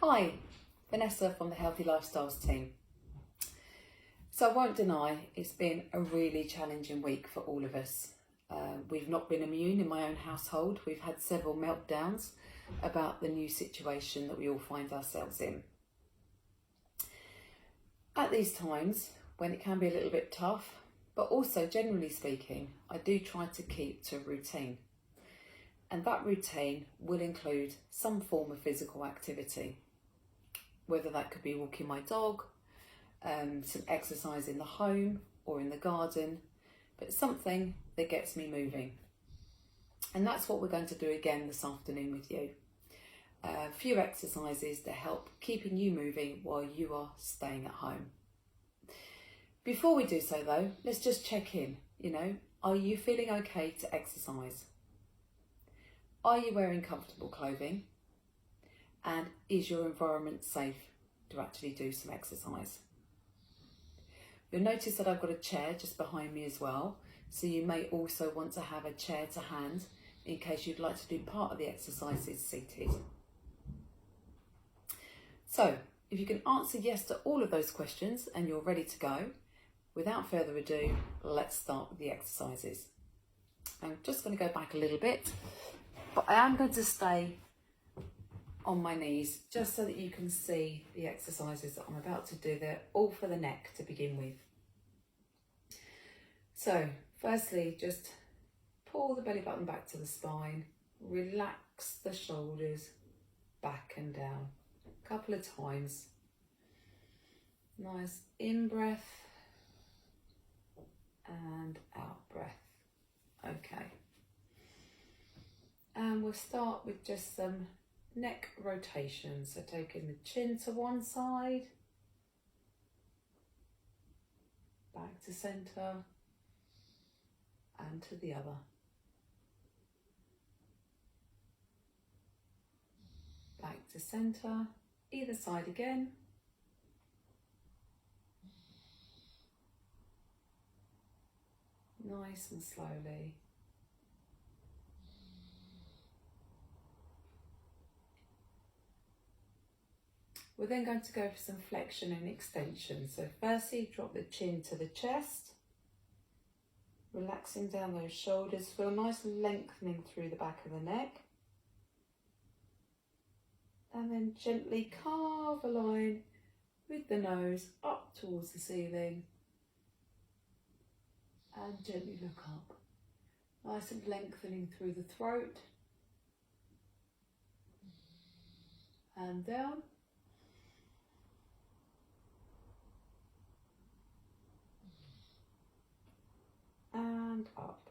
Hi, Vanessa from the Healthy Lifestyles team. So I won't deny it's been a really challenging week for all of us. We've not been immune in my own household. We've had several meltdowns about the new situation that we all find ourselves in. At these times, when it can be a little bit tough, but also generally speaking, I do try to keep to a routine. And that routine will include some form of physical activity, whether that could be walking my dog, some exercise in the home or in the garden, but something that gets me moving. And that's what we're going to do again this afternoon with you. A few exercises to help keeping you moving while you are staying at home. Before we do so though, let's just check in, are you feeling okay to exercise? Are you wearing comfortable clothing? And is your environment safe to actually do some exercise? You'll notice that I've got a chair just behind me as well, so you may also want to have a chair to hand in case you'd like to do part of the exercises seated. So, if you can answer yes to all of those questions and you're ready to go, without further ado, let's start with the exercises. I'm just going to go back a little bit, but I am going to stay on my knees just so that you can see the exercises that I'm about to do. They're all for the neck to begin with. So firstly, just pull the belly button back to the spine, relax the shoulders back and down a couple of times. Nice in breath and out breath. Okay, and we'll start with just some neck rotation, so taking the chin to one side, back to centre and to the other. Back to centre, either side again. Nice and slowly. We're then going to go for some flexion and extension. So firstly, drop the chin to the chest, relaxing down those shoulders. Feel a nice lengthening through the back of the neck. And then gently carve a line with the nose up towards the ceiling. And gently look up. Nice and lengthening through the throat. And down. And up.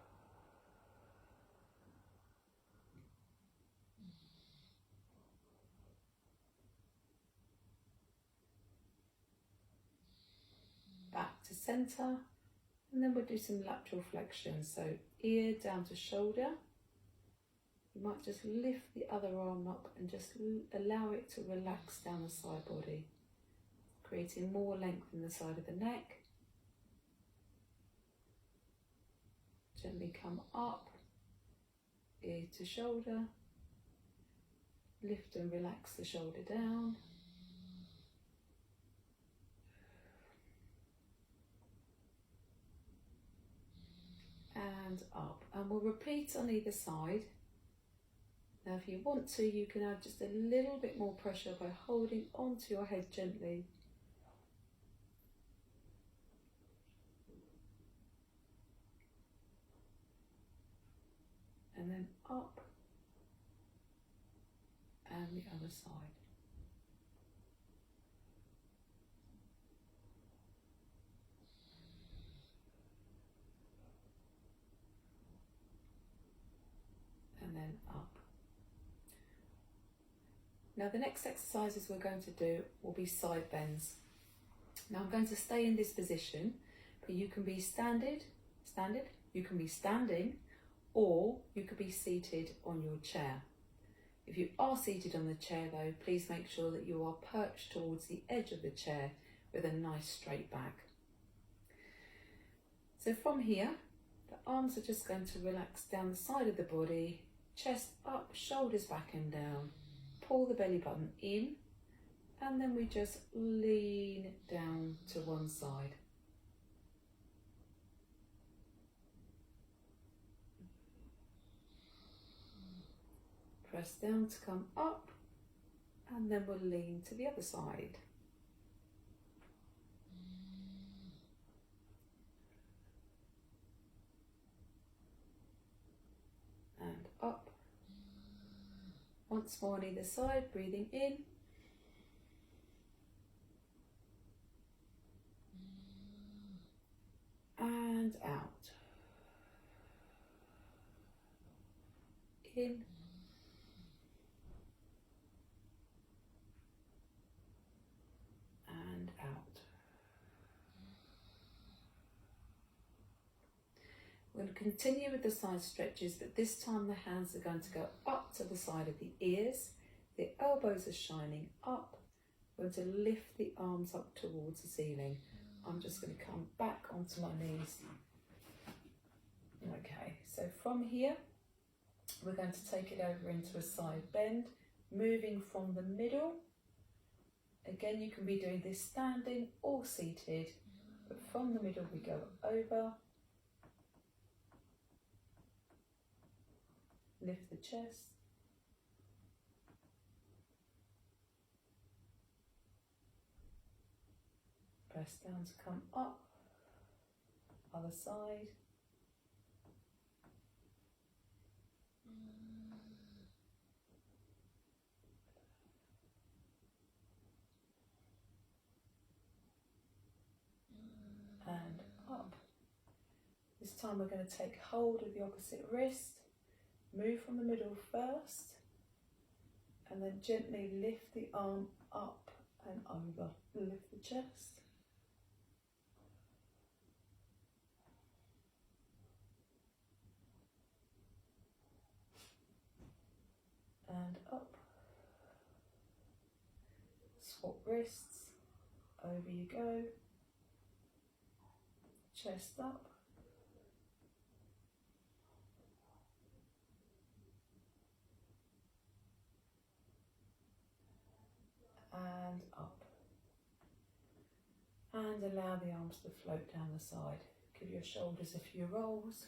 Back to centre, and then we'll do some lateral flexion, so ear down to shoulder. You might just lift the other arm up and just allow it to relax down the side body, creating more length in the side of the neck. Gently come up, ear to shoulder, lift and relax the shoulder down. And up, and we'll repeat on either side. Now if you want to, you can add just a little bit more pressure by holding onto your head gently. And then up, and the other side. And then up. Now the next exercises we're going to do will be side bends. Now I'm going to stay in this position, but you can be standing, you can be standing, or you could be seated on your chair. If you are seated on the chair though, please make sure that you are perched towards the edge of the chair with a nice straight back. So from here, the arms are just going to relax down the side of the body, chest up, shoulders back and down. Pull the belly button in and then we just lean down to one side. Press down to come up, and then we'll lean to the other side. And up. Once more on either side, breathing in. And out. In. And out. We're going to continue with the side stretches, but this time the hands are going to go up to the side of the ears. The elbows are shining up. We're going to lift the arms up towards the ceiling. I'm just going to come back onto my knees. Okay, so from here, we're going to take it over into a side bend, moving from the middle. Again, you can be doing this standing or seated, but from the middle we go over. Lift the chest. Press down to come up. Other side. And up. This time we're going to take hold of the opposite wrist. Move from the middle first, and then gently lift the arm up and over. Lift the chest. And up. Swap wrists. Over you go. Chest up. And up. And allow the arms to float down the side. Give your shoulders a few rolls.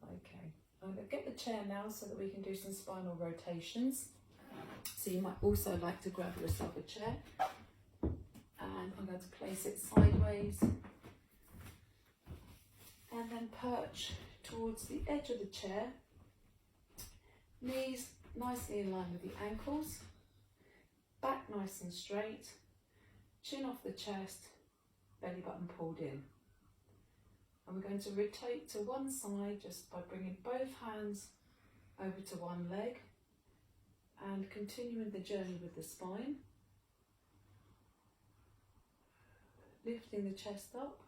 Okay, I'm going to get the chair now so that we can do some spinal rotations. So you might also like to grab yourself a chair. And I'm going to place it sideways. And then perch towards the edge of the chair. Knees nicely in line with the ankles. Back nice and straight, chin off the chest, belly button pulled in. And we're going to rotate to one side just by bringing both hands over to one leg and continuing the journey with the spine. Lifting the chest up.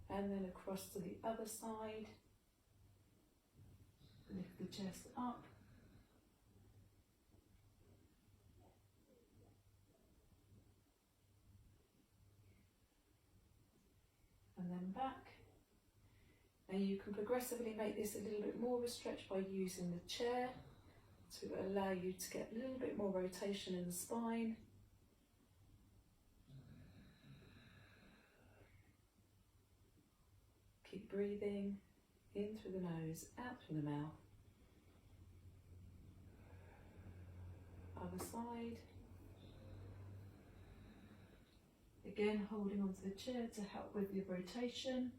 And then across to the other side. Lift the chest up. And then back. Now you can progressively make this a little bit more of a stretch by using the chair to allow you to get a little bit more rotation in the spine. Keep breathing. In through the nose, out through the mouth. Other side. Again, holding onto the chair to help with the rotation.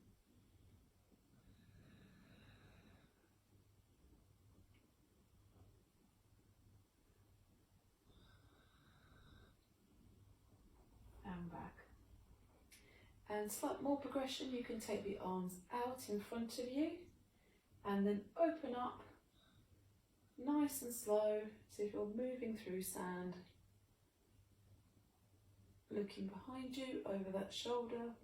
And back. And slight more progression, you can take the arms out in front of you and then open up nice and slow, so if you're moving through sand, looking behind you over that shoulder.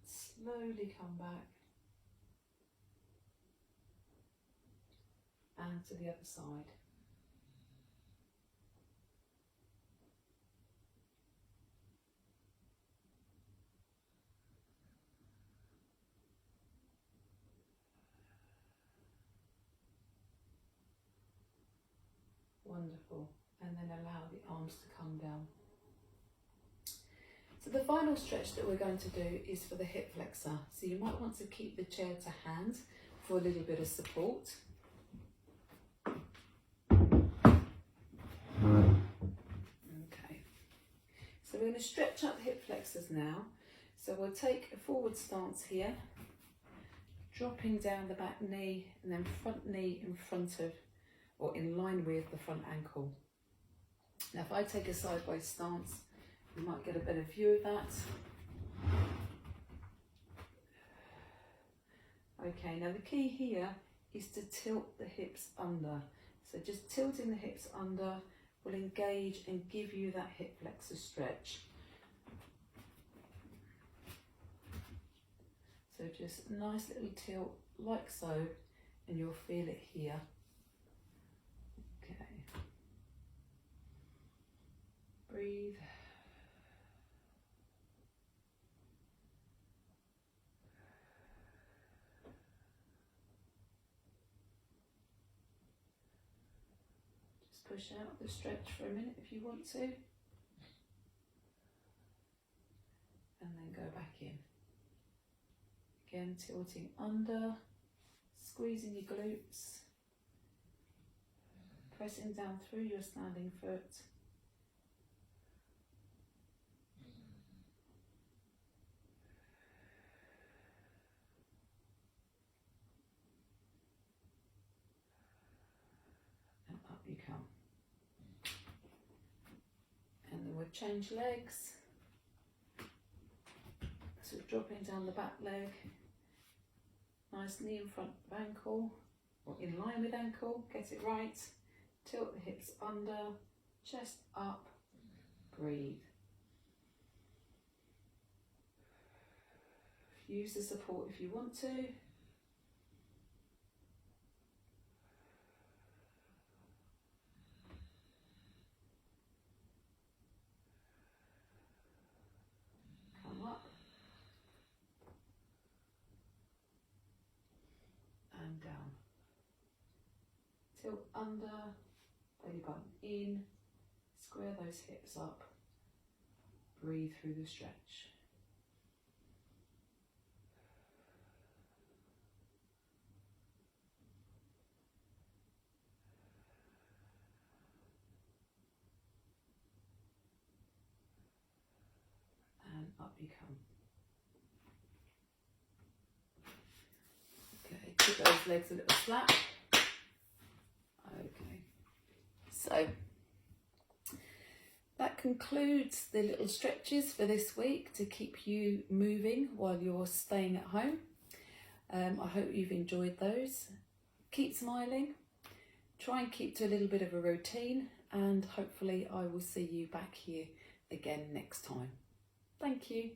Slowly come back and to the other side. Wonderful. And then allow the arms to come down. So the final stretch that we're going to do is for the hip flexor. So you might want to keep the chair to hand for a little bit of support. Okay. So we're going to stretch up the hip flexors now. So we'll take a forward stance here, dropping down the back knee and then front knee in front of or in line with the front ankle. Now if I take a sideways stance, you might get a better view of that. Okay, now the key here is to tilt the hips under. So just tilting the hips under will engage and give you that hip flexor stretch. So just a nice little tilt like so, and you'll feel it here. Okay. Breathe. Just push out the stretch for a minute if you want to. And then go back in. Again, tilting under, squeezing your glutes, pressing down through your standing foot. And up you come. And then we'll change legs. So dropping down the back leg, nice knee in front of ankle, or in line with ankle, get it right. Tilt the hips under, chest up, breathe. Use the support if you want to. Come up. And down. Tilt under, belly button in, square those hips up, breathe through the stretch. And up you come. Okay, keep those legs a little flat. Okay, so that concludes the little stretches for this week to keep you moving while you're staying at home. I hope you've enjoyed those. Keep smiling, try and keep to a little bit of a routine, and hopefully I will see you back here again next time. Thank you.